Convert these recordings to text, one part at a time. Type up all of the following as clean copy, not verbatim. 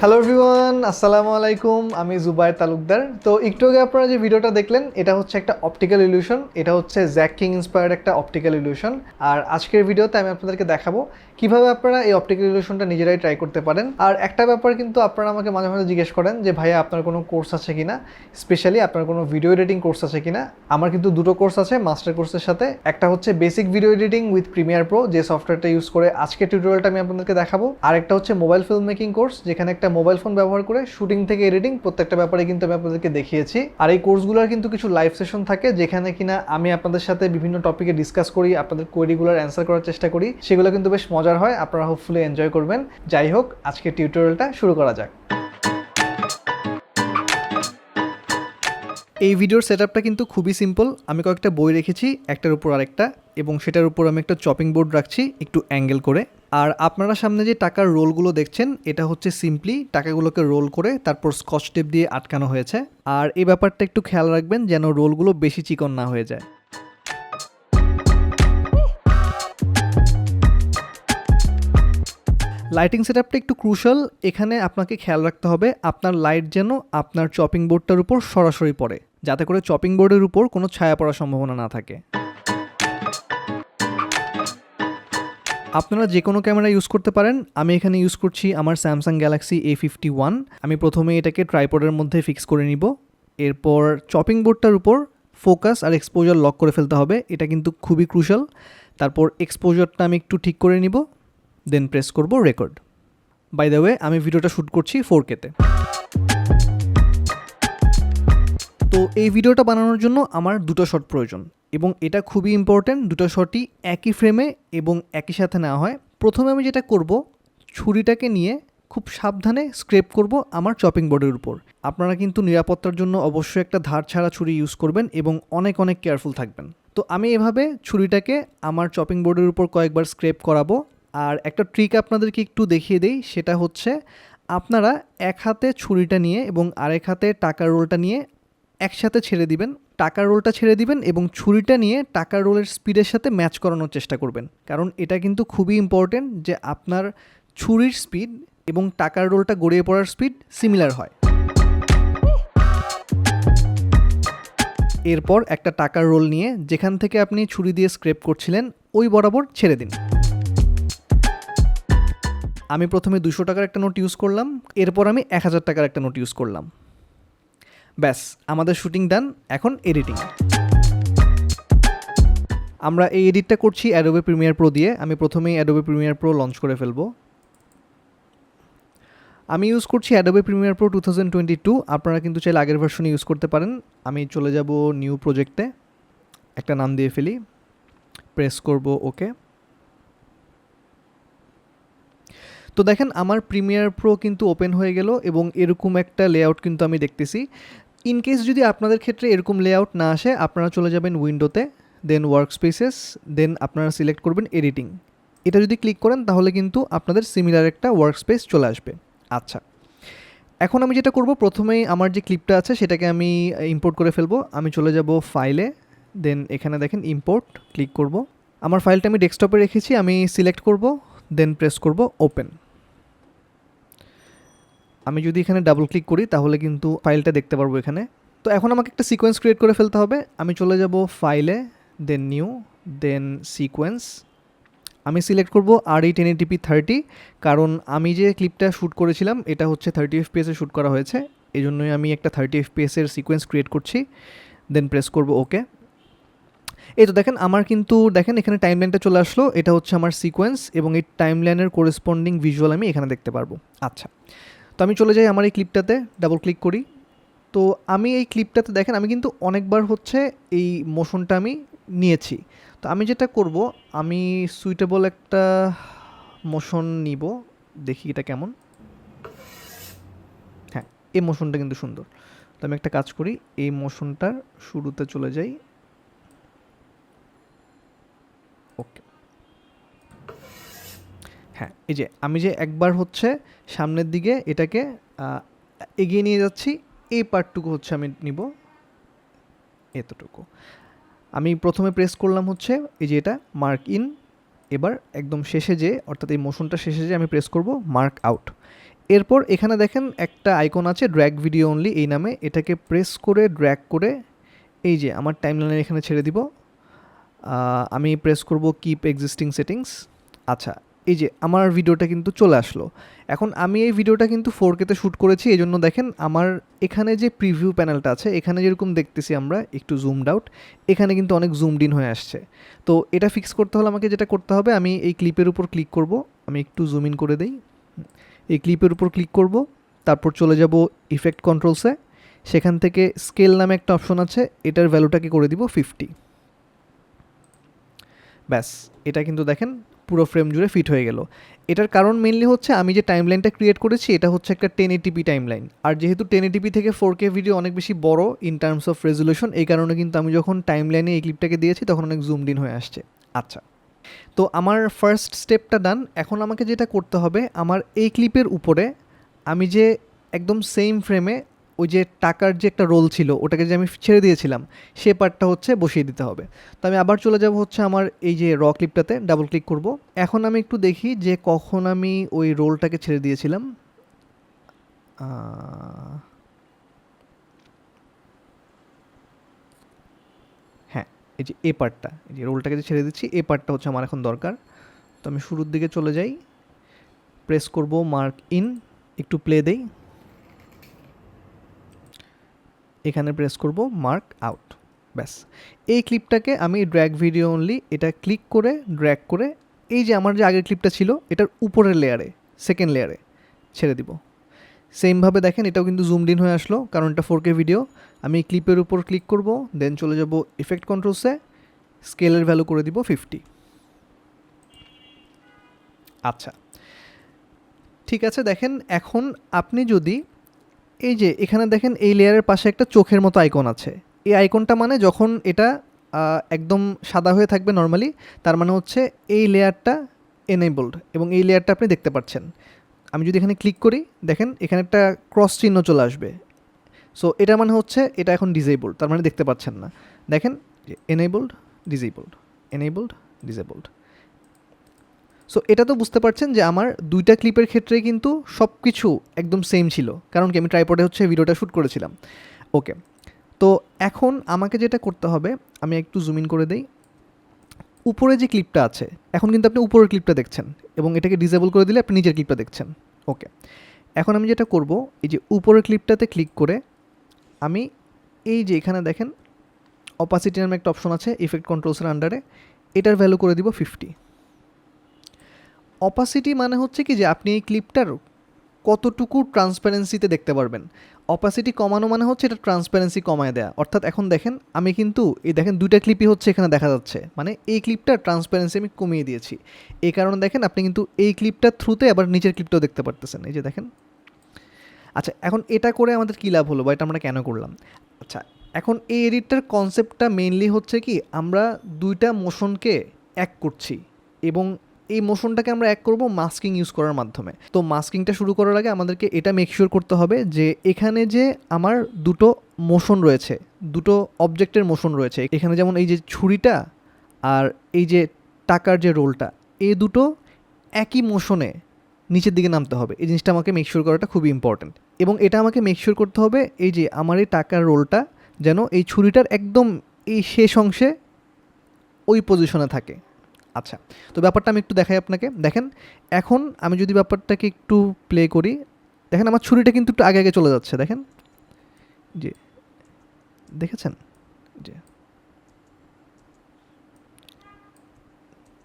Hello everyone, আসসালামু আলাইকুম। আমি জুবায়ের তালুকদার। তো একটু আগে আপনারা যে ভিডিওটা দেখলেন, এটা হচ্ছে একটা অপটিক্যাল ইলিউশন। এটা হচ্ছে জ্যাক কিং ইন্সপায়ার্ড একটা অপটিক্যাল ইলিউশন। আর আজকের ভিডিওতে আমি আপনাদেরকে দেখাবো কিভাবে আপনারা এই অপটিক্যাল ইলিউশনটা নিজেরাই ট্রাই করতে পারেন। আর একটা ব্যাপার কিন্তু আপনারা আমাকে মাঝে মাঝে জিজ্ঞেস করেন যে ভাইয়া আপনার কোনো কোর্স আছে কিনা, স্পেশালি আপনার কোনো ভিডিও এডিটিং কোর্স আছে কিনা। আমার কিন্তু দুটো কোর্স আছে মাস্টার কোর্সের সাথে। একটা হচ্ছে basic video editing with Premiere Pro, যে সফটওয়্যারটা ইউজ করে আজকের টিউটোরিয়ালটা আমি আপনাদেরকে দেখাবো। আর একটা হচ্ছে মোবাইল ফিল্ম মেকিং কোর্স, যেখানে একটা মোবাইল ফোন ব্যবহার করে শুটিং থেকে এডিটিং প্রত্যেকটা ব্যাপারে কিন্তু আমি আপনাদেরকে দেখিয়েছি। আর এই কোর্সগুলোর কিন্তু কিছু লাইভ সেশন থাকে, যেখানে কিনা আমি আপনাদের সাথে বিভিন্ন টপিকে ডিসকাস করি, আপনাদের কোয়েরিগুলোর অ্যান্সার করার চেষ্টা করি। সেগুলো কিন্তু বেশ মজার হয়, আপনারা হোপফুলি এনজয় করবেন। যাই হোক, আজকের টিউটোরিয়ালটা শুরু করা যাক। এই ভিডিওর সেটআপটা কিন্তু খুবই সিম্পল। আমি কয়েকটা বই রেখেছি, একটার উপর আরেকটা, এবং সেটার উপর আমি একটা চপিং বোর্ড রাখছি একটু অ্যাঙ্গেল করে। আর আপনারা সামনে যে টাকার রোলগুলো দেখছেন, এটা হচ্ছে সিম্পলি টাকাগুলোকে রোল করে তারপর স্কচ টেপ দিয়ে আটকানো হয়েছে। আর এই ব্যাপারটা একটু খেয়াল রাখবেন যেন রোলগুলো বেশি চিকন না হয়ে যায়। লাইটিং সেটআপটা একটু ক্রুশাল। এখানে আপনাকে খেয়াল রাখতে হবে আপনার লাইট যেন আপনার চপিং বোর্ডটার উপর সরাসরি পড়ে, যাতে করে চপিং বোর্ডের উপর কোনো ছায়া পড়ার সম্ভাবনা না থাকে। আপনারা যে কোনো ক্যামেরা ইউজ করতে পারেন। আমি এখানে ইউজ করছি আমার স্যামসাং গ্যালাক্সি A51। আমি প্রথমে এটাকে ট্রাইপডের মধ্যে ফিক্স করে নিব। এরপর চপিং বোর্ডটার উপর ফোকাস আর এক্সপোজার লক করে ফেলতে হবে, এটা কিন্তু খুবই ক্রুশাল। তারপর এক্সপোজারটা আমি একটু ঠিক করে নিব, দেন প্রেস করব রেকর্ড। বাই দ্য ওয়ে, আমি ভিডিওটা শ্যুট করছি 4K-তে। তো এই ভিডিওটা বানানোর জন্য আমার দুটো শট প্রয়োজন, এবং এটা খুবই ইম্পর্ট্যান্ট। দুটো শটই একই ফ্রেমে এবং একই সাথে নেওয়া হয়। প্রথমে আমি যেটা করব, ছুরিটাকে নিয়ে খুব সাবধানে স্ক্রেপ করব আমার চপিং বোর্ডের উপর। আপনারা কিন্তু নিরাপত্তার জন্য অবশ্যই একটা ধার ছাড়া ছুরি ইউজ করবেন এবং অনেক অনেক কেয়ারফুল থাকবেন। তো আমি এভাবে ছুরিটাকে আমার চপিং বোর্ডের উপর কয়েকবার স্ক্রেপ করাবো। আর একটা ট্রিক আপনাদেরকে একটু দেখিয়ে দেই, সেটা হচ্ছে আপনারা এক হাতে ছুরিটা নিয়ে এবং আরেক হাতে টাকার রোলটা নিয়ে একসাথে ছেড়ে দিবেন। টাকার রোলটা ছেড়ে দিবেন এবং ছুরিটা নিয়ে টাকার রোলের স্পিডের সাথে ম্যাচ করানোর চেষ্টা করবেন, কারণ এটা কিন্তু খুবই ইম্পর্টেন্ট যে আপনার ছুরির স্পিড এবং টাকার রোলটা গড়িয়ে পড়ার স্পিড সিমিলার হয়। এরপর একটা টাকার রোল নিয়ে যেখান থেকে আপনি ছুরি দিয়ে স্ক্রেপ করছিলেন ওই বরাবর ছেড়ে দিন। আমি প্রথমে 200 টাকার একটা নোট ইউজ করলাম, এরপর আমি 1000 টাকার একটা নোট ইউজ করলাম। ব্যাস, আমাদের শুটিং ডান। এখন এডিটিং। আমরা এই এডিটটা করছি অ্যাডোবে প্রিমিয়ার প্রো দিয়ে। আমি প্রথমেই অ্যাডোবে প্রিমিয়ার প্রো লঞ্চ করে ফেলবো। আমি ইউজ করছি অ্যাডোবে প্রিমিয়ার প্রো 2022। আপনারা কিন্তু চাইলে আগের ভার্সনে ইউজ করতে পারেন। আমি চলে যাব নিউ প্রজেক্টে, একটা নাম দিয়ে ফেলি, প্রেস করব ওকে। তো দেখেন আমার প্রিমিয়ার প্রো কিন্তু ওপেন হয়ে গেল এবং এরকম একটা লেআউট কিন্তু আমি দেখতেছি। ইনকেস যদি আপনাদের ক্ষেত্রে এরকম লেআউট না আসে, আপনারা চলে যাবেন উইন্ডোতে, দেন ওয়ার্ক স্পেসেস, দেন আপনারা সিলেক্ট করবেন এডিটিং। এটা যদি ক্লিক করেন তাহলে কিন্তু আপনাদের সিমিলার একটা ওয়ার্ক স্পেস চলে আসবে। আচ্ছা, এখন আমি যেটা করব, প্রথমেই আমার যে ক্লিপটা আছে সেটাকে আমি ইম্পোর্ট করে ফেলবো। আমি চলে যাব ফাইলে, দেন এখানে দেখেন ইম্পোর্ট, ক্লিক করব। আমার ফাইলটা আমি ডেস্কটপে রেখেছি, আমি সিলেক্ট করব, দেন প্রেস করব ওপেন। আমি যদি এখানে ডাবল ক্লিক করি তাহলে কিন্তু ফাইলটা দেখতে পারবো এখানে। তো এখন আমাকে একটা সিকোয়েন্স ক্রিয়েট করে ফেলতে হবে। আমি চলে যাব ফাইলে, দেন নিউ, দেন সিকোয়েন্স। আমি সিলেক্ট করব R8 1080p 30, কারণ আমি যে ক্লিপটা শ্যুট করেছিলাম এটা হচ্ছে 30 fps-এ শ্যুট করা হয়েছে, এই জন্যই আমি একটা 30 fps-এর সিকোয়েন্স ক্রিয়েট করছি। দেন প্রেস করব ওকে। এই তো দেখেন আমার কিন্তু দেখেন এখানে টাইমলাইনটা চলে আসলো। এটা হচ্ছে আমার সিকোয়েন্স এবং এই টাইমলাইনের কোরেসপন্ডিং ভিজুয়াল আমি এখানে দেখতে পারবো। আচ্ছা, তো আমি চলে যাই আমার এই ক্লিপটাতে, ডাবল ক্লিক করি। তো আমি এই ক্লিপটাতে দেখেন আমি কিন্তু অনেকবার হচ্ছে এই মোশনটা আমি নিয়েছি। তো আমি যেটা করব, আমি সুইটেবল একটা মোশন নিব, দেখি এটা কেমন। হ্যাঁ, এই মোশনটা কিন্তু সুন্দর। তো আমি একটা কাজ করি, এই মোশনটার শুরুতে চলে যাই। ওকে, হ্যাঁ, এই যে আমি যে একবার হচ্ছে সামনের দিকে এটাকে এগিয়ে নিয়ে যাচ্ছি, এই পার্টটুকু হচ্ছে আমি নিব, এতটুকু। আমি প্রথমে প্রেস করলাম হচ্ছে এই যে এটা মার্ক ইন, এবার একদম শেষে যে অর্থাৎ এই মোশনটা শেষে যে আমি প্রেস করব মার্ক আউট। এরপর এখানে দেখেন একটা আইকন আছে ড্র্যাগ ভিডিও অনলি এই নামে, এটাকে প্রেস করে ড্র্যাগ করে এই যে আমার টাইমলাইনের এখানে ছেড়ে দিব। আমি প্রেস করব কিপ এক্সিস্টিং সেটিংস। আচ্ছা, এই যে আমার ভিডিওটা কিন্তু চলে আসলো। এখন আমি এই ভিডিওটা কিন্তু 4K-তে শ্যুট করেছি, এই জন্য দেখেন আমার এখানে যে প্রিভিউ প্যানেলটা আছে এখানে যেরকম দেখতেছি আমরা একটু জুমড আউট, এখানে কিন্তু অনেক জুমড ইন হয়ে আসছে। তো এটা ফিক্স করতে হলে আমাকে যেটা করতে হবে, আমি এই ক্লিপের উপর ক্লিক করব, আমি একটু জুম ইন করে দেই, এই ক্লিপের উপর ক্লিক করব, তারপর চলে যাব ইফেক্ট কন্ট্রোলসে, সেখান থেকে স্কেল নামে একটা অপশন আছে, এটার ভ্যালুটাকে করে দিব 50। ব্যাস, এটা কিন্তু দেখেন পুরো ফ্রেম জুড়ে ফিট হয়ে গেল। এটার কারণ মেনলি হচ্ছে আমি যে টাইমলাইনটা ক্রিয়েট করেছি এটা হচ্ছে একটা 1080p টাইমলাইন, আর যেহেতু 1080p থেকে 4K ভিডিও অনেক বেশি বড় ইন টার্মস অফ রেজুলেশন, এই কারণে কিন্তু আমি যখন টাইমলাইনে এই ক্লিপটাকে দিয়েছি তখন অনেক জুমড ইন হয়ে আসছে। আচ্ছা, তো আমার ফার্স্ট স্টেপটা ডান। এখন আমাকে যেটা করতে হবে, আমার এই ক্লিপের উপরে আমি যে একদম সেম ফ্রেমে ওই যে টাকার যে একটা রোল ছিল ওটাকে যে আমি ছেড়ে দিয়েছিলাম সে পার্টটা হচ্ছে বসিয়ে দিতে হবে। তো আমি আবার চলে যাব হচ্ছে আমার এই যে র ক্লিপটাতে, ডাবল ক্লিক করব। এখন আমি একটু দেখি যে কখন আমি ওই রোলটাকে ছেড়ে দিয়েছিলাম। হ্যাঁ, এই যে এ পার্টটা, এই যে রোলটাকে যে ছেড়ে দিচ্ছি এই পার্টটা হচ্ছে আমার এখন দরকার। তো আমি শুরুর দিকে চলে যাই, প্রেস করব মার্ক ইন, একটু প্লে দেই, এখানে প্রেস করব মার্ক আউট। ব্যাস, এই ক্লিপটাকে আমি ড্র্যাগ ভিডিও অনলি এটা ক্লিক করে ড্র্যাগ করে এই যে আমার যে আগের ক্লিপটা ছিল এটার উপরের লেয়ারে, সেকেন্ড লেয়ারে ছেড়ে দিব। সেমভাবে দেখেন এটাও কিন্তু জুমড ইন হয়ে আসলো, কারণ এটা 4K ভিডিও। আমি ক্লিপের উপর ক্লিক করব, দেন চলে যাব ইফেক্ট কন্ট্রোলসে, স্কেলের ভ্যালু করে দিব 50। আচ্ছা, ঠিক আছে। দেখেন এখন আপনি যদি এই যে এখানে দেখেন এই লেয়ারের পাশে একটা চোখের মতো আইকন আছে, এই আইকনটা মানে যখন এটা একদম সাদা হয়ে থাকবে নর্মালি, তার মানে হচ্ছে এই লেয়ারটা এনেবলড এবং এই লেয়ারটা আপনি দেখতে পাচ্ছেন। আমি যদি এখানে ক্লিক করি দেখেন এখানে একটা ক্রস চিহ্ন চলে আসবে, সো এটা মানে হচ্ছে এটা এখন ডিসেবলড, তার মানে দেখতে পাচ্ছেন না। দেখেন enabled disabled, enabled disabled. So এটা তো বুঝতে পারছেন যে আমার দুইটা ক্লিপের ক্ষেত্রে কিন্তু সব কিছু একদম সেম ছিল, কারণ কি আমি ট্রাইপডে হচ্ছে ভিডিওটা শ্যুট করেছিলাম। ওকে, তো এখন আমাকে যেটা করতে হবে, আমি একটু জুম ইন করে দেই, উপরে যে ক্লিপটা আছে এখন কিন্তু আপনি উপরের ক্লিপটা দেখছেন এবং এটাকে ডিসেবল করে দিলে আপনি নিচের ক্লিপটা দেখছেন। ওকে, এখন আমি যেটা করব, এই যে উপরের ক্লিপটাতে ক্লিক করে আমি এই যে এখানে দেখেন অপাসিটি নামে একটা অপশন আছে ইফেক্ট কন্ট্রোলসের আন্ডারে, এটার ভ্যালু করে দিব 50। অপাসিটি মানে হচ্ছে কি যে আপনি এই ক্লিপটার কতটুকু ট্রান্সপারেন্সিতে দেখতে পারবেন। অপাসিটি কমানো মানে হচ্ছে এটা ট্রান্সপারেন্সি কমায় দেয়া, অর্থাৎ এখন দেখেন আমি কিন্তু এই দেখেন দুইটা ক্লিপই হচ্ছে এখানে দেখা যাচ্ছে, মানে এই ক্লিপটার ট্রান্সপারেন্সি আমি কমিয়ে দিয়েছি। এই কারণে দেখেন আপনি কিন্তু এই ক্লিপটার থ্রুতে আবার নিচের ক্লিপটাও দেখতে পারতেছেন, এই যে দেখেন। আচ্ছা, এখন এটা করে আমাদের কী লাভ হলো বা এটা আমরা কেন করলাম? আচ্ছা, এখন এই এডিটটার কনসেপ্টটা মেইনলি হচ্ছে কি আমরা দুইটা মোশনকে এক করছি এবং এই মোশনটাকে আমরা এক করব মাস্কিং ইউজ করার মাধ্যমে। তো মাস্কিংটা শুরু করার আগে আমাদেরকে এটা মেক শিওর করতে হবে যে এখানে যে আমার দুটো মোশন রয়েছে, দুটো অবজেক্টের মোশন রয়েছে, এখানে যেমন এই যে ছুরিটা আর এই যে টাকার যে রোলটা, এই দুটো একই মোশনে নিচের দিকে নামতে হবে। এই জিনিসটা আমাকে মেক শিওর করাটা খুবই ইম্পর্ট্যান্ট এবং এটা আমাকে মেক শিওর করতে হবে এই যে আমার এই টাকার রোলটা যেন এই ছুরিটার একদম এই শেষ অংশে ওই পজিশনে থাকে। আচ্ছা, তো ব্যাপারটা আমি একটু দেখাই আপনাকে। দেখেন এখন আমি যদি ব্যাপারটাকে একটু প্লে করি, দেখেন আমার ছুরিটা কিন্তু একটু আগে আগে চলে যাচ্ছে, দেখেন যে দেখেছেন যে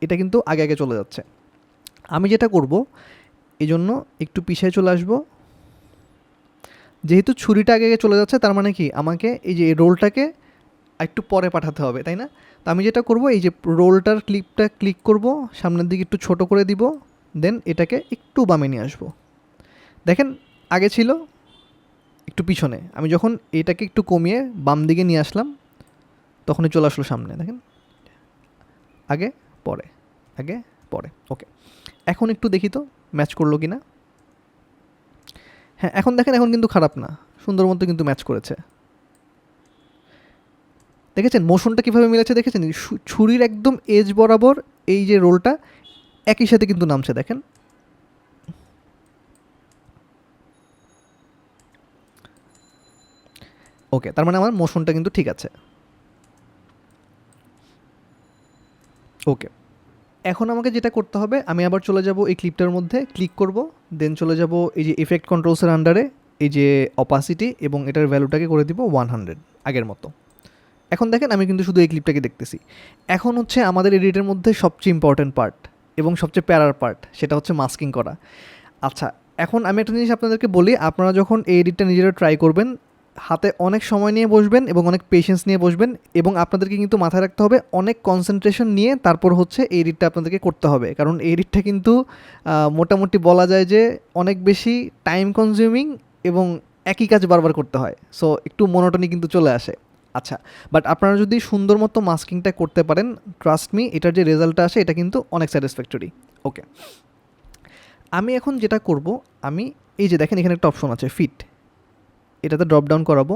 এটা কিন্তু আগে আগে চলে যাচ্ছে। আমি যেটা করব এই জন্য একটু পিছিয়ে চলে আসব, যেহেতু ছুরিটা আগে আগে চলে যাচ্ছে তার মানে কি আমাকে এই যে রোলটাকে একটু পরে পাঠাতে হবে, তাই না? তো আমি যেটা করব এই যে রোলটার ক্লিপটা ক্লিক করব, সামনের দিকে একটু ছোট করে দিব, দেন এটাকে একটু বামে নিয়ে আসবো। দেখেন আগে ছিল একটু পিছনে, আমি যখন এটাকে একটু কমিয়ে বাম দিকে নিয়ে আসলাম তখনই চলে আসলো সামনে। দেখেন আগে পরে, আগে পরে। ওকে, এখন একটু দেখি তো ম্যাচ করলো কি না। হ্যাঁ, এখন দেখেন এখন কিন্তু খারাপ না, সুন্দর মতো কিন্তু ম্যাচ করেছে। দেখেছেন মোশনটা কীভাবে মিলেছে, দেখেছেন ছুরির একদম এজ বরাবর এই যে রোলটা একই সাথে কিন্তু নামছে, দেখেন। ওকে, তার মানে আমার মোশনটা কিন্তু ঠিক আছে। ওকে, এখন আমাকে যেটা করতে হবে, আমি আবার চলে যাব এই ক্লিপটার মধ্যে, ক্লিক করব, দেন চলে যাব এই যে ইফেক্ট কন্ট্রোলসের আন্ডারে, এই যে অপাসিটি এবং এটার ভ্যালুটাকে করে দিব 100 আগের মতো। এখন দেখেন আমি কিন্তু শুধু এই ক্লিপটাকে দেখতেছি। এখন হচ্ছে আমাদের এডিটের মধ্যে সবচেয়ে ইম্পর্ট্যান্ট পার্ট এবং সবচেয়ে প্যারার পার্ট, সেটা হচ্ছে মাস্কিং করা। আচ্ছা, এখন আমি একটা জিনিস আপনাদেরকে বলি, আপনারা যখন এই এডিটটা নিজেরা ট্রাই করবেন, হাতে অনেক সময় নিয়ে বসবেন এবং অনেক পেশেন্স নিয়ে বসবেন, এবং আপনাদেরকে কিন্তু মাথায় রাখতে হবে অনেক কনসেন্ট্রেশন নিয়ে তারপর হচ্ছে এই এডিটটা আপনাদেরকে করতে হবে, কারণ এই এডিটটা কিন্তু মোটামুটি বলা যায় যে অনেক বেশি টাইম কনজিউমিং এবং একই কাজ বারবার করতে হয়, সো একটু মনোটনি কিন্তু চলে আসে। আচ্ছা, বাট আপনারা যদি সুন্দর মতো মাস্কিংটা করতে পারেন, ট্রাস্ট মি, এটার যে রেজাল্টটা আসে এটা কিন্তু অনেক স্যাটিসফ্যাক্টরি। ওকে, আমি এখন যেটা করব, আমি এই যে দেখেন এখানে একটা অপশন আছে ফিট, এটাতে ড্রপ ডাউন করাবো,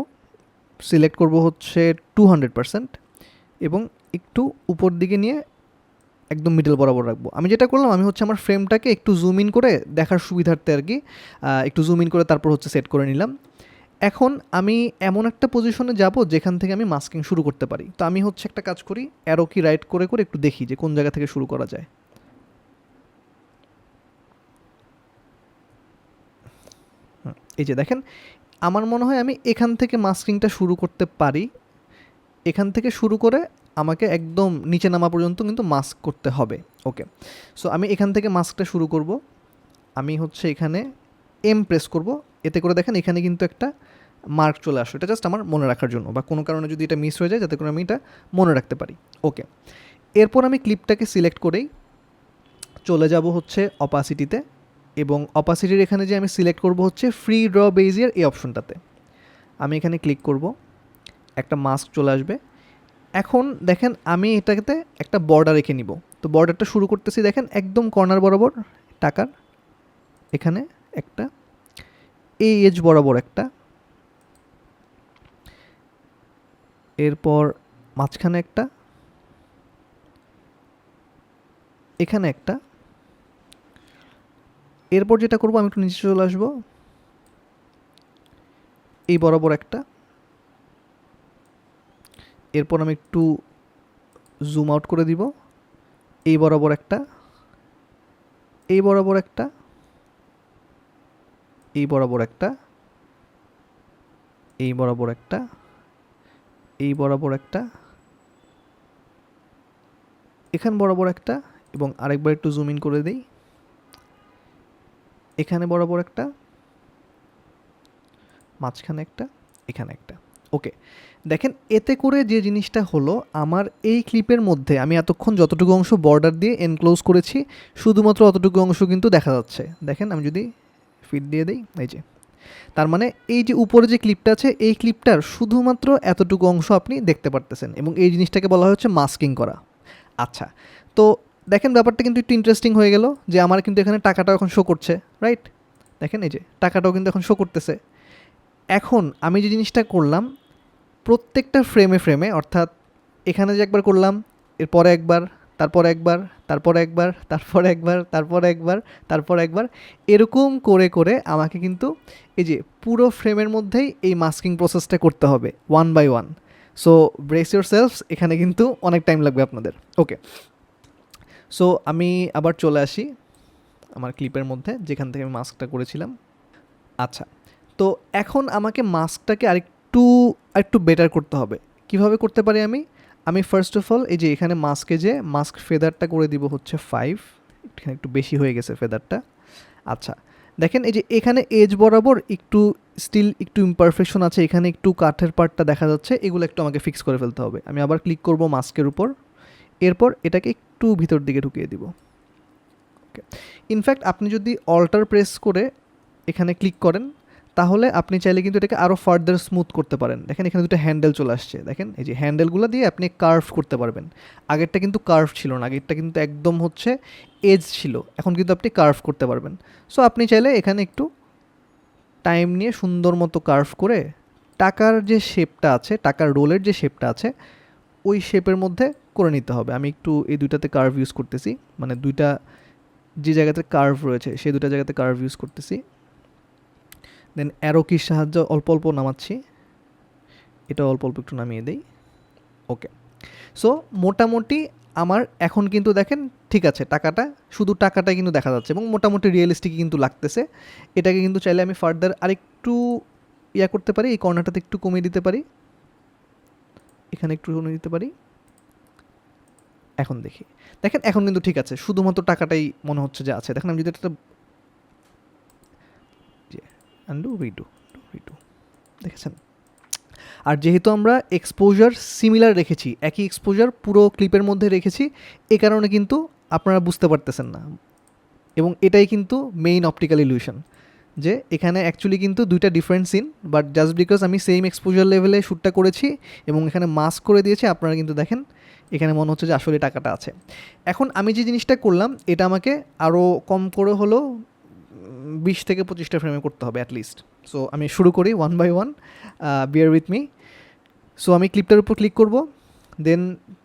সিলেক্ট করব হচ্ছে 200% এবং একটু উপর দিকে নিয়ে একদম মিডল বরাবর রাখবো। আমি যেটা করলাম, আমি হচ্ছে আমার ফ্রেমটাকে একটু জুম ইন করে দেখার সুবিধার্থে আর কি একটু জুম ইন করে তারপর হচ্ছে সেট করে নিলাম। এখন আমি এমন একটা পজিশনে যাব যেখান থেকে আমি মাস্কিং শুরু করতে পারি। তো আমি হচ্ছে একটা কাজ করি, অ্যারো কি রাইট করে করে একটু দেখি যে কোন জায়গা থেকে শুরু করা যায়। এই যে দেখেন, আমার মনে হয় আমি এখান থেকে মাস্কিংটা শুরু করতে পারি। এখান থেকে শুরু করে আমাকে একদম নিচে নামা পর্যন্ত কিন্তু মাস্ক করতে হবে। ওকে, সো আমি এখান থেকে মাস্কটা শুরু করব। আমি হচ্ছে এখানে এম প্রেস করব, এতে করে দেখেন এখানে কিন্তু একটা মার্ক চলে আসে। এটা জাস্ট আমার মনে রাখার জন্য, বা কোনো কারণে যদি এটা মিস হয়ে যায় যাতে করে আমি এটা মনে রাখতে পারি। ওকে, এরপর আমি ক্লিপটাকে সিলেক্ট করেই চলে যাব হচ্ছে অপাসিটিতে, এবং অপাসিটির এখানে যে আমি সিলেক্ট করব হচ্ছে ফ্রি ড্র বেজিয়ার এই অপশনটাতে। আমি এখানে ক্লিক করব, একটা মাস্ক চলে আসবে। এখন দেখেন আমি এটাতে একটা বর্ডার রেখে নিব। তো বর্ডারটা শুরু করতেছি, দেখেন একদম কর্নার বরাবর টাকার এখানে একটা, এই এজ বরাবর একটা, এরপর মাঝখানে একটা, এখানে একটা, এরপর যেটা করবো আমি একটু নিচে চলে আসবো, এই বরাবর একটা, এরপর আমি একটু জুম আউট করে দিব, এই বরাবর একটা, এই বরাবর একটা, এই বরাবর একটা, এই বরাবর একটা, এই বরাবর একটা, এখান বরাবর একটা, এবং আরেকবার একটু জুম ইন করে দিই, এখানে বরাবর একটা, মাঝখানে একটা, এখানে একটা। ওকে, দেখেন এতে করে যে জিনিসটা হলো, আমার এই ক্লিপের মধ্যে আমি এতক্ষণ যতটুকু অংশ বর্ডার দিয়ে এনক্লোজ করেছি, শুধুমাত্র অতটুকু অংশ কিন্তু দেখা যাচ্ছে। দেখেন আমি যদি ফিট দিয়ে দিই, এই যে, তার মানে এই যে উপরে যে ক্লিপটা আছে, এই ক্লিপটার শুধুমাত্র এতটুকু অংশ আপনি দেখতে পারতেছেন, এবং এই জিনিসটাকে বলা হচ্ছে মাস্কিং করা। আচ্ছা, তো দেখেন ব্যাপারটা কিন্তু একটু ইন্টারেস্টিং হয়ে গেল, যে আমার কিন্তু এখানে টাকাটাও এখন শো করছে, রাইট? দেখেন এই যে টাকাটাও কিন্তু এখন শো করতেছে। এখন আমি যে জিনিসটা করলাম, প্রত্যেকটা ফ্রেমে ফ্রেমে, অর্থাৎ এখানে যে একবার করলাম, এরপরে একবার, তারপর একবার, তারপর একবার, তারপর একবার, তারপর একবার, তারপর একবার, এরকম করে করে আমাকে কিন্তু এই যে পুরো ফ্রেমের মধ্যেই এই মাস্কিং প্রসেসটা করতে হবে one by one. So brace yourselves, এখানে কিন্তু অনেক টাইম লাগবে আপনাদের। ওকে, সো আমি আবার চলে আসি আমার ক্লিপের মধ্যে যেখান থেকে আমি মাস্কটা করেছিলাম। আচ্ছা, তো এখন আমাকে মাস্কটাকে আরেকটু বেটার করতে হবে। কিভাবে করতে পারি আমি? আমি ফার্স্ট অফ অল এই যে এখানে মাস্কে যে মাস্ক ফেদারটা করে দিব হচ্ছে 5, এখানে একটু বেশি হয়ে গেছে ফেদারটা। আচ্ছা, দেখেন এই যে এখানে এজ বরাবর একটু স্টিল একটু ইমপারফেকশন আছে, এখানে একটু কাঠের পার্টটা দেখা যাচ্ছে, এগুলো একটু আমাকে ফিক্স করে ফেলতে হবে। আমি আবার ক্লিক করব মাস্কের উপর, এরপর এটাকে একটু ভিতর দিকে ঢুকিয়ে দিব। ওকে, ইনফ্যাক্ট আপনি যদি অল্টার প্রেস করে এখানে ক্লিক করেন, তাহলে আপনি চাইলে কিন্তু এটাকে আরও ফার্দার স্মুথ করতে পারেন। দেখেন এখানে দুটো হ্যান্ডেল চলে আসছে, দেখেন এই যে হ্যান্ডেলগুলো দিয়ে আপনি কার্ভ করতে পারবেন। আগেরটা কিন্তু কার্ভ ছিল না, আগেরটা কিন্তু একদম হচ্ছে এজ ছিল, এখন কিন্তু আপনি কার্ভ করতে পারবেন। সো আপনি চাইলে এখানে একটু টাইম নিয়ে সুন্দর মতো কার্ভ করে টাকার যে শেপটা আছে, টাকার রোলের যে শেপটা আছে, ওই শেপের মধ্যে করে নিতে হবে। আমি একটু এই দুইটাতে কার্ভ ইউজ করতেছি, মানে দুইটা যে জায়গাতে কার্ভ রয়েছে সেই দুটো জায়গাতে কার্ভ ইউজ করতেছি। দেন অ্যারো কির সাহায্যে অল্প অল্প নামাচ্ছি, এটা অল্প অল্প একটু নামিয়ে দেই। ওকে, সো মোটামুটি আমার এখন কিন্তু দেখেন ঠিক আছে, টাকাটা শুধু টাকাটাই কিন্তু দেখা যাচ্ছে এবং মোটামুটি রিয়েলিস্টিক কিন্তু লাগতেছে। এটাকে কিন্তু চাইলে আমি ফার্দার আরেকটু করতে পারি, এই কর্নারটাতে একটু কমিয়ে দিতে পারি, এখানে একটু কমিয়ে দিতে পারি। এখন দেখি, দেখেন এখন কিন্তু ঠিক আছে, শুধুমাত্র টাকাটাই মনে হচ্ছে যে আছে। দেখেন আমি যদি একটা আন্ডু রিডু রিডু, দেখেছেন? আর যেহেতু আমরা এক্সপোজার সিমিলার রেখেছি, একই এক্সপোজার পুরো ক্লিপের মধ্যে রেখেছি, এ কারণে কিন্তু আপনারা বুঝতে পারতেছেন না। এবং এটাই কিন্তু মেইন অপটিক্যাল ইলিউশন, যে এখানে অ্যাকচুয়ালি কিন্তু দুইটা different scene, but just because আমি সেম এক্সপোজার লেভেলে শ্যুটটা করেছি এবং এখানে মাস্ক করে দিয়েছি, আপনারা কিন্তু দেখেন এখানে মনে হচ্ছে যে আসলে টাকাটা আছে। এখন আমি যে জিনিসটা করলাম এটা আমাকে আরও কম করে হলেও 20 থেকে 25টা ফ্রেমে করতে হবে অ্যাটলিস্ট। সো আমি শুরু করি one by one, bear with me. So আমি ক্লিপটার উপর ক্লিক করব, দেন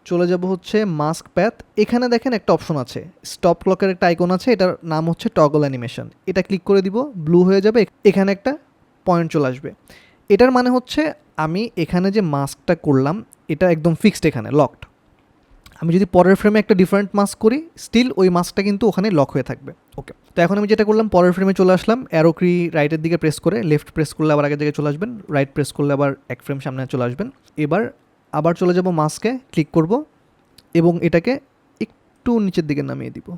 চলে যাব হচ্ছে মাস্ক প্যাথ। এখানে দেখেন একটা অপশন আছে, স্টপ ক্লকের একটা আইকন আছে, এটার নাম হচ্ছে টগল অ্যানিমেশন। এটা ক্লিক করে দিব, ব্লু হয়ে যাবে, এখানে একটা পয়েন্ট চলে আসবে। এটার মানে হচ্ছে আমি এখানে যে মাস্কটা করলাম এটা একদম ফিক্সড, এখানে লকড। আমি যদি পরের ফ্রেমে একটা ডিফারেন্ট মাস্ক করি, স্টিল ওই মাস্কটা কিন্তু ওখানে লক হয়ে থাকবে। ওকে, তো এখন আমি যেটা করলাম, পরের ফ্রেমে চলে আসলাম, অ্যারো কি রাইটের দিকে প্রেস করে, লেফট প্রেস করলে আবার আগের জায়গায় চলে আসবেন, রাইট প্রেস করলে আবার এক ফ্রেম সামনে চলে আসবেন। এবার আবার চলে যাব মাস্কে, ক্লিক করব এবং এটাকে একটু নিচের দিকে নামিয়ে দিব,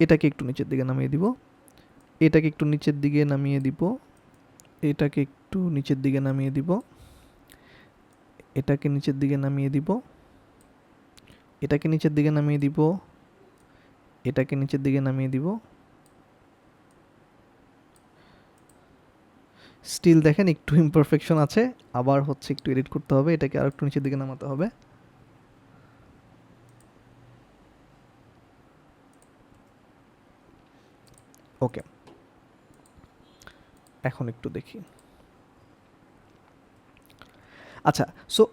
এটাকে একটু নিচের দিকে নামিয়ে দিব, এটাকে একটু নিচের দিকে নামিয়ে দিব, এটাকে একটু নিচের দিকে নামিয়ে দিব, এটাকে নিচের দিকে নামিয়ে দিব, এটাকে নিচের দিকে নামিয়ে দিব, এটাকে নিচের দিকে নামিয়ে দিব। স্টিল দেখেন একটু ইমপারফেকশন আছে, আবার হচ্ছে একটু এডিট করতে হবে, এটাকে আর একটু নিচের দিকে নামাতে হবে। ওকে, এখন একটু দেখি। আচ্ছা, সো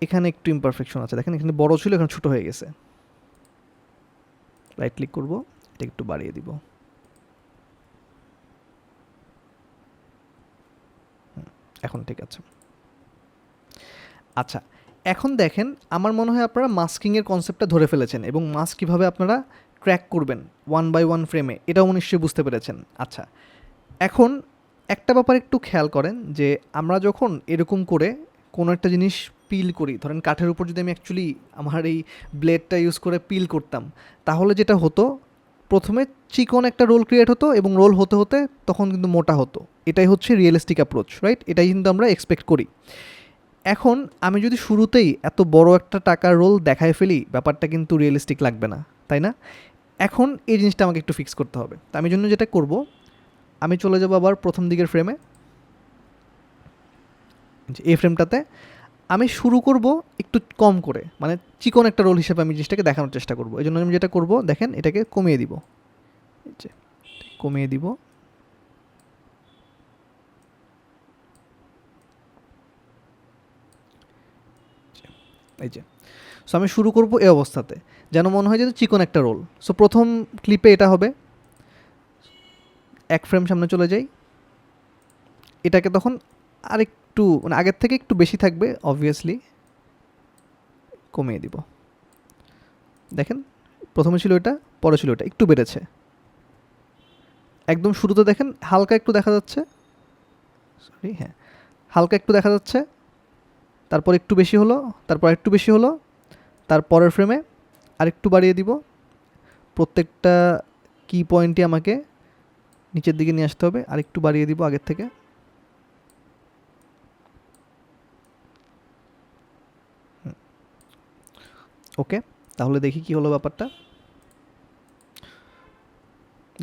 এখানে একটু ইমপারফেকশন আছে, দেখেন এখানে বড় ছিল, এখানে ছোট হয়ে গেছে। রাইট ক্লিক করব, এটা একটু বাড়িয়ে দিব। এখন ঠিক আছে। আচ্ছা, এখন দেখেন আমার মনে হয় আপনারা মাস্কিংয়ের কনসেপ্টটা ধরে ফেলেছেন এবং মাস্ক কীভাবে আপনারা ট্র্যাক করবেন ওয়ান বাই ওয়ান ফ্রেমে, এটাও নিশ্চয়ই বুঝতে পেরেছেন। আচ্ছা, এখন একটা ব্যাপার একটু খেয়াল করেন যে আমরা যখন এরকম করে কোনো একটা জিনিস পিল করি, ধরেন কাঠের উপর যদি আমি অ্যাকচুয়ালি আমার এই ব্লেডটা ইউজ করে পিল করতাম, তাহলে যেটা হতো, প্রথমে চিকন একটা রোল ক্রিয়েট হতো এবং রোল হতে হতে তখন কিন্তু মোটা হতো। এটাই হচ্ছে রিয়েলিস্টিক অ্যাপ্রোচ, রাইট? এটাই কিন্তু আমরা এক্সপেক্ট করি। এখন আমি যদি শুরুতেই এত বড় একটা টাকার রোল দেখায় ফেলি, ব্যাপারটা কিন্তু রিয়েলিস্টিক লাগবে না, তাই না? এখন এই জিনিসটা আমাকে একটু ফিক্স করতে হবে। তো আমি জন্য যেটা করব, আমি চলে যাব আবার প্রথম দিকের ফ্রেমে, এই ফ্রেমটাতে আমি শুরু করব একটু কম করে, মানে চিকন একটা রোল হিসেবে আমি জিনিসটাকে দেখানোর চেষ্টা করব। এই জন্য আমি যেটা করব, দেখেন এটাকে কমিয়ে দিব, কমিয়ে দিব, এই যে। সো আমি শুরু করব এই অবস্থাতে, যেন মনে হয় যে চিকন একটা রোল। সো প্রথম ক্লিপে এটা হবে, এক ফ্রেম সামনে চলে যাই, এটাকে তখন আরেকটু মানে আগের থেকে একটু বেশি থাকবে, অবভিয়াসলি কমিয়ে দিব। দেখেন প্রথমে ছিল এটা, পরে ছিল এটা, একটু বেড়েছে। একদম শুরুতে দেখেন হালকা একটু দেখা যাচ্ছে, সরি হ্যাঁ, হালকা একটু দেখা যাচ্ছে, তারপর একটু বেশি হলো, তারপর একটু বেশি হলো, তারপরের ফ্রেমে আরেকটু বাড়িয়ে দিব। প্রত্যেকটা কি পয়েন্টই আমাকে নিচের দিকে নিয়ে আসতে হবে, আরেকটু বাড়িয়ে দিব আগের থেকে। ওকে, তাহলে দেখি কি হলো ব্যাপারটা।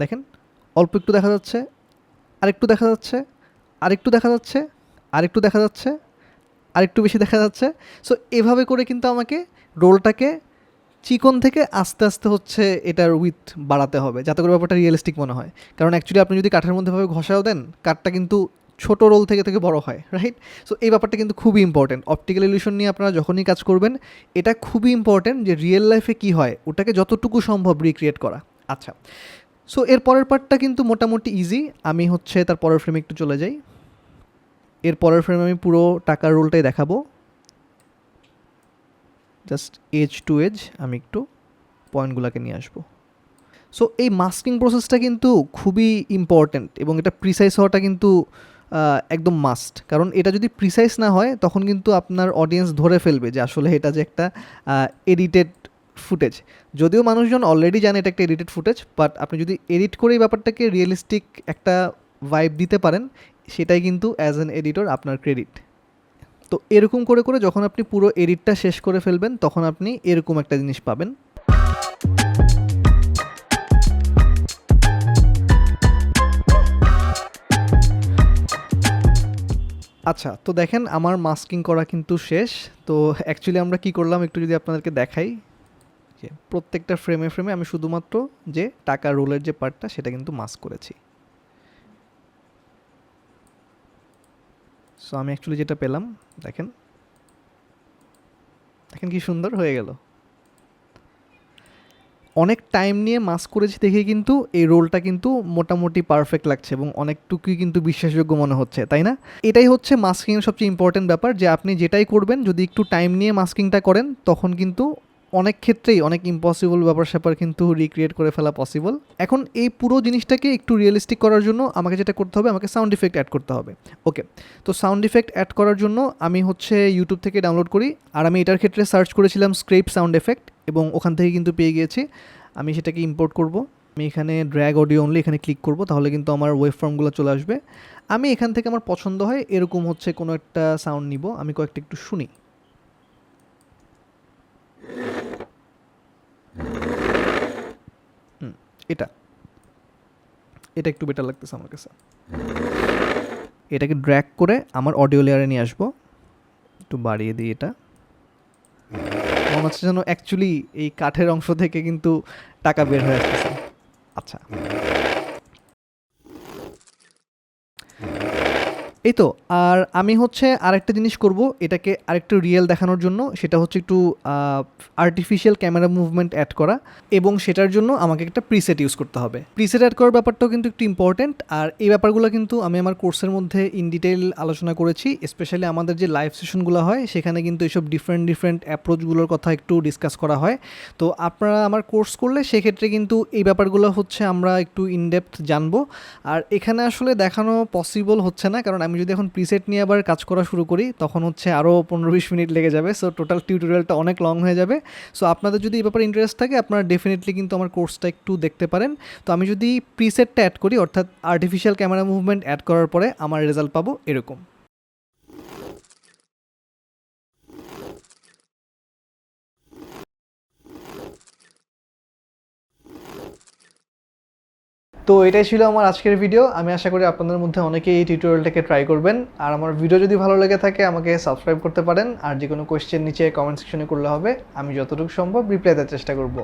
দেখেন অল্প একটু দেখা যাচ্ছে, আরেকটু দেখা যাচ্ছে, আরেকটু দেখা যাচ্ছে, আরেকটু দেখা যাচ্ছে, আরেকটু বেশি দেখা যাচ্ছে। সো এভাবে করে কিন্তু আমাকে রোলটাকে চিকন থেকে আস্তে আস্তে হচ্ছে এটার উইথ বাড়াতে হবে, যাতে করে ব্যাপারটা রিয়েলিস্টিক মনে হয়। কারণ অ্যাকচুয়ালি আপনি যদি কাঠের মধ্যে ভাবে ঘষাও দেন, কাঠটা কিন্তু ছোটো রোল থেকে থেকে বড় হয়, রাইট? সো এই ব্যাপারটা কিন্তু খুবই ইম্পর্টেন্ট। অপটিক্যাল ইলিউশন নিয়ে আপনারা যখনই কাজ করবেন, এটা খুবই ইম্পর্টেন্ট যে রিয়েল লাইফে কী হয় ওটাকে যতটুকু সম্ভব রিক্রিয়েট করা। আচ্ছা, সো এর পরের পার্টটা কিন্তু মোটামুটি ইজি। আমি হচ্ছে তার পরের ফ্রেমে একটু চলে যাই, এর পরের ফ্রেমে আমি পুরো টাকার রোলটাই দেখাবো, জাস্ট এজ টু এজ আমি একটু পয়েন্টগুলোকে নিয়ে আসবো। সো এই মাস্কিং প্রসেসটা কিন্তু খুবই ইম্পর্ট্যান্ট এবং এটা প্রিসাইজ হওয়াটা কিন্তু একদম মাস্ট, কারণ এটা যদি প্রিসাইজ না হয় তখন কিন্তু আপনার অডিয়েন্স ধরে ফেলবে যে আসলে এটা যে একটা এডিটেড ফুটেজ। যদিও মানুষজন অলরেডি জানে এটা একটা এডিটেড ফুটেজ, বাট আপনি যদি এডিট করে এই ব্যাপারটাকে রিয়েলিস্টিক একটা ভাইব দিতে পারেন, সেটাই কিন্তু অ্যাজ অ্যান এডিটর আপনার ক্রেডিট। তো এরকম করে করে যখন আপনি পুরো এডিটটা শেষ করে ফেলবেন তখন আপনি এরকম একটা জিনিস পাবেন। আচ্ছা, তো দেখেন আমার মাস্কিং করা কিন্তু শেষ। তো অ্যাকচুয়ালি আমরা কি করলাম একটু যদি আপনাদেরকে দেখাই, যে প্রত্যেকটা ফ্রেমে ফ্রেমে আমি শুধুমাত্র যে টাকা রোলের যে পার্টটা সেটা কিন্তু মাস্ক করেছি। সো আমি অ্যাকচুয়ালি যেটা পেলাম, দেখেন দেখেন কি সুন্দর হয়ে গেল। অনেক টাইম নিয়ে মাস্ক করেছি দেখে কিন্তু এই রোলটা কিন্তু মোটামুটি পারফেক্ট লাগছে এবং অনেকটুকুই কিন্তু বিশ্বাসযোগ্য মনে হচ্ছে, তাই না? এটাই হচ্ছে মাস্কিংয়ের সবচেয়ে ইম্পর্টেন্ট ব্যাপার, যে আপনি যেটাই করবেন যদি একটু টাইম নিয়ে মাস্কিংটা করেন তখন কিন্তু অনেক ক্ষেত্রেই অনেক ইম্পসিবল ব্যাপার স্যাপার কিন্তু রিক্রিয়েট করে ফেলা পসিবল। এখন এই পুরো জিনিসটাকে একটু রিয়েলিস্টিক করার জন্য আমাকে যেটা করতে হবে, আমাকে সাউন্ড ইফেক্ট অ্যাড করতে হবে। ওকে, তো সাউন্ড ইফেক্ট অ্যাড করার জন্য আমি হচ্ছে ইউটিউব থেকে ডাউনলোড করি, আর আমি এটার ক্ষেত্রে সার্চ করেছিলাম স্ক্রিপ্ট সাউন্ড এফেক্ট এবং ওখান থেকে কিন্তু পেয়ে গিয়েছি। আমি সেটাকে ইম্পোর্ট করব। আমি এখানে ড্র্যাগ অডিও অনলি এখানে ক্লিক করব, তাহলে কিন্তু আমার ওয়েব ফর্মগুলো চলে আসবে। আমি এখান থেকে আমার পছন্দ হয় এরকম হচ্ছে কোনো একটা সাউন্ড নিব, আমি কয়েকটা একটু শুনি। এটা এটা একটু বেটার লাগতেছে আমার কাছে। এটাকে ড্র্যাগ করে আমার অডিও লেয়ারে নিয়ে আসবো, একটু বাড়িয়ে দিই। এটা মনে হচ্ছে যেন অ্যাকচুয়ালি এই কাঠের অংশ থেকে কিন্তু টাকা বের হয়ে আসতেছে। আচ্ছা, এই তো। আর আমি হচ্ছে আরেকটা জিনিস করব এটাকে আরেকটু রিয়েল দেখানোর জন্য, সেটা হচ্ছে একটু আর্টিফিশিয়াল ক্যামেরা মুভমেন্ট অ্যাড করা, এবং সেটার জন্য আমাকে একটা প্রিসেট ইউজ করতে হবে। প্রিসেট অ্যাড করার ব্যাপারটাও কিন্তু একটু ইম্পর্ট্যান্ট, আর এই ব্যাপারগুলো কিন্তু আমি আমার কোর্সের মধ্যে ইন ডিটেইল আলোচনা করেছি। স্পেশালি আমাদের যে লাইভ সেশনগুলো হয় সেখানে কিন্তু এইসব ডিফারেন্ট অ্যাপ্রোচগুলোর কথা একটু ডিসকাস করা হয়। তো আপনারা আমার কোর্স করলে সেক্ষেত্রে কিন্তু এই ব্যাপারগুলো হচ্ছে আমরা একটু ইনডেপথ জানবো। আর এখানে আসলে দেখানো পসিবল হচ্ছে না, কারণ আমি যদি এখন প্রিসেট নিয়ে আবার কাজ করা শুরু করি তখন হচ্ছে আরও 15-20 মিনিট লেগে যাবে। সো টোটাল টিউটোরিয়ালটা অনেক লং হয়ে যাবে। সো আপনাদের যদি এই ব্যাপারে ইন্টারেস্ট থাকে আপনারা ডেফিনেটলি কিন্তু আমার কোর্সটা একটু দেখতে পারেন। তো আমি যদি প্রিসেটটা অ্যাড করি, অর্থাৎ আর্টিফিশিয়াল ক্যামেরা মুভমেন্ট অ্যাড করার পরে আমার রেজাল্ট পাবো এরকম। তো এটাই ছিল আমার আজকের ভিডিও। আমি আশা করি আপনাদের মধ্যে অনেকেই এই টিউটোরিয়ালটাকে ট্রাই করবেন। আর আমার ভিডিও যদি ভালো লেগে থাকে আমাকে সাবস্ক্রাইব করতে পারেন, আর যে কোনো কোয়েশ্চেন নিচে কমেন্ট সেকশনে করলে হবে, আমি যতটুকু সম্ভব রিপ্লাই দেওয়ার চেষ্টা করব।